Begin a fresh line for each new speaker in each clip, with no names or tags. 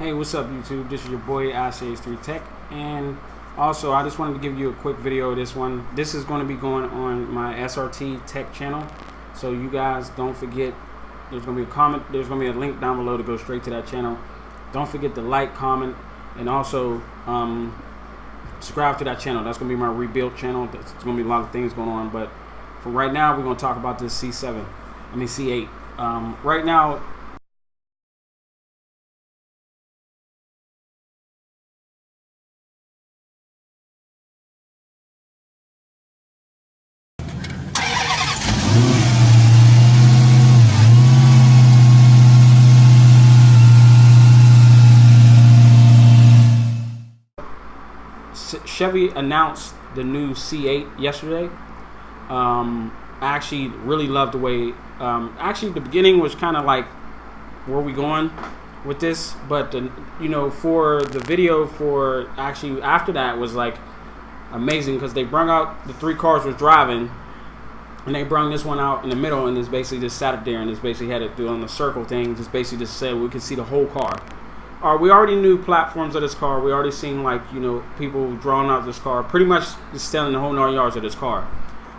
Hey, what's up YouTube? This is your boy chevy Tech, and also I just wanted to give you a quick video of this one. This is going to be going on my SRT Tech channel, so you guys don't forget, there's going to be a comment, there's going to be a link down below to go straight to that channel. Don't forget to like, comment, and also subscribe to that channel. That's going to be my rebuild channel. There's going to be a lot of things going on, but for right now we're going to talk about this C8. Right now, Chevy announced the new C8 yesterday. I actually really loved the way, actually the beginning was kind of like, where are we going with this? But for the video for actually after that was like amazing, because they brought out the three cars was driving, and they brought this one out in the middle, and it's basically just sat up there and just basically had it do on the circle thing, just basically just said we could see the whole car. We already knew platforms of this car. We already seen, like, people drawing out this car, pretty much just telling the whole 9 yards of this car.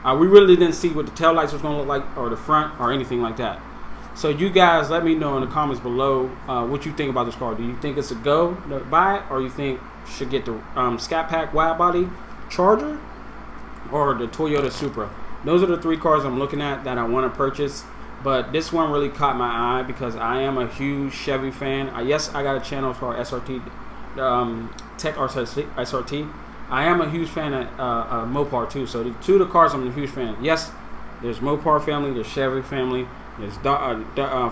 We really didn't see what the tail lights was going to look like, or the front, or anything like that. So you guys let me know in the comments below what you think about this car. Do you think it's a go to buy it, or you think you should get the Scat Pack wide body Charger or the Toyota Supra? Those are the three cars I'm looking at that I want to purchase. But this one really caught my eye because I am a huge Chevy fan. Yes, I got a channel called SRT Tech SRT. I am a huge fan of Mopar too. So the two of the cars I'm a huge fan. Yes, there's Mopar family, there's Chevy family, there's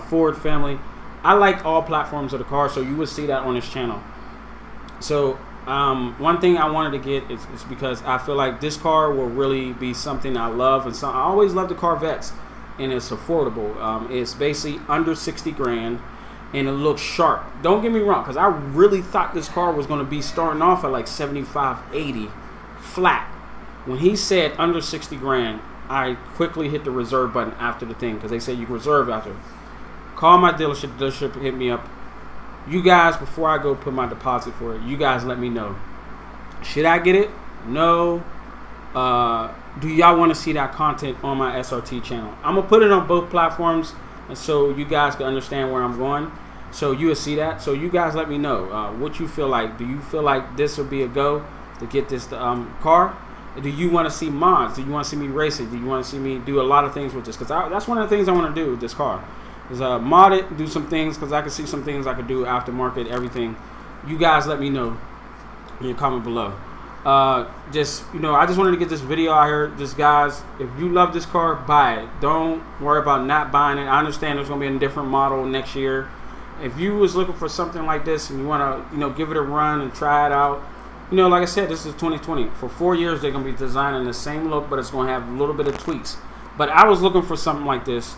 Ford family. I like all platforms of the car, so you would see that on this channel. So one thing I wanted to get is because I feel like this car will really be something I love, and I always love the Corvettes. And it's affordable. It's basically under 60 grand, and it looks sharp. Don't get me wrong, because I really thought this car was going to be starting off at like 75, 80 flat. When he said under 60 grand, I quickly hit the reserve button after the thing, because they said you can reserve after. Call my dealership. The dealership hit me up. You guys, before I go put my deposit for it, you guys let me know. Should I get it? No. Do y'all want to see that content on my SRT channel? I'm gonna put it on both platforms, and so you guys can understand where I'm going, so you will see that. So you guys let me know what you feel like. Do you feel like this will be a go to get this car? Do you want to see mods? Do you want to see me race it? Do you want to see me do a lot of things with this? Because that's one of the things I want to do with this car, is mod it, do some things, because I can see some things I could do aftermarket, everything. You guys let me know in your comment below. I just wanted to get this video out here. Just guys, if you love this car, buy it. Don't worry about not buying it. I understand there's gonna be a different model next year. If you was looking for something like this and you want to give it a run and try it out, like I said, this is 2020. For 4 years they're gonna be designing the same look, but it's gonna have a little bit of tweaks. But I was looking for something like this,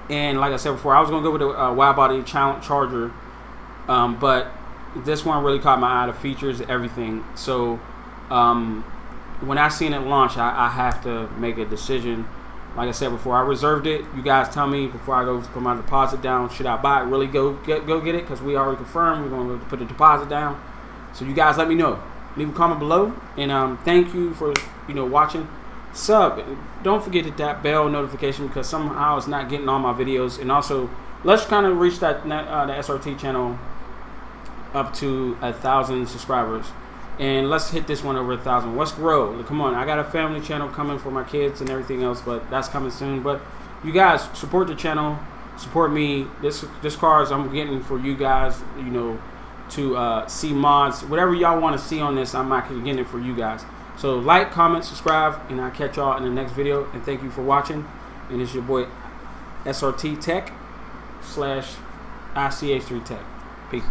and like I said before, I was gonna go with a wide body Charger, but this one really caught my eye, the features, everything. So when I seen it launch, I have to make a decision. Like I said before, I reserved it. You guys tell me before I go put my deposit down, should I buy it? Really go get it? Because we already confirmed we're going to put the deposit down. So you guys let me know. Leave a comment below, and thank you for watching. Sub. Don't forget to hit that bell notification, because somehow it's not getting all my videos. And also, let's kind of reach that the SRT channel up to 1,000 subscribers, and let's hit this one over 1,000. Let's grow. Come on, I got a family channel coming for my kids and everything else, but that's coming soon. But you guys support the channel, support me. This cars I'm getting for you guys, to see mods, whatever y'all want to see on this. I'm actually getting it for you guys. So like, comment, subscribe, and I'll catch y'all in the next video. And thank you for watching. And it's your boy SRT Tech / ICH3 Tech. Peace.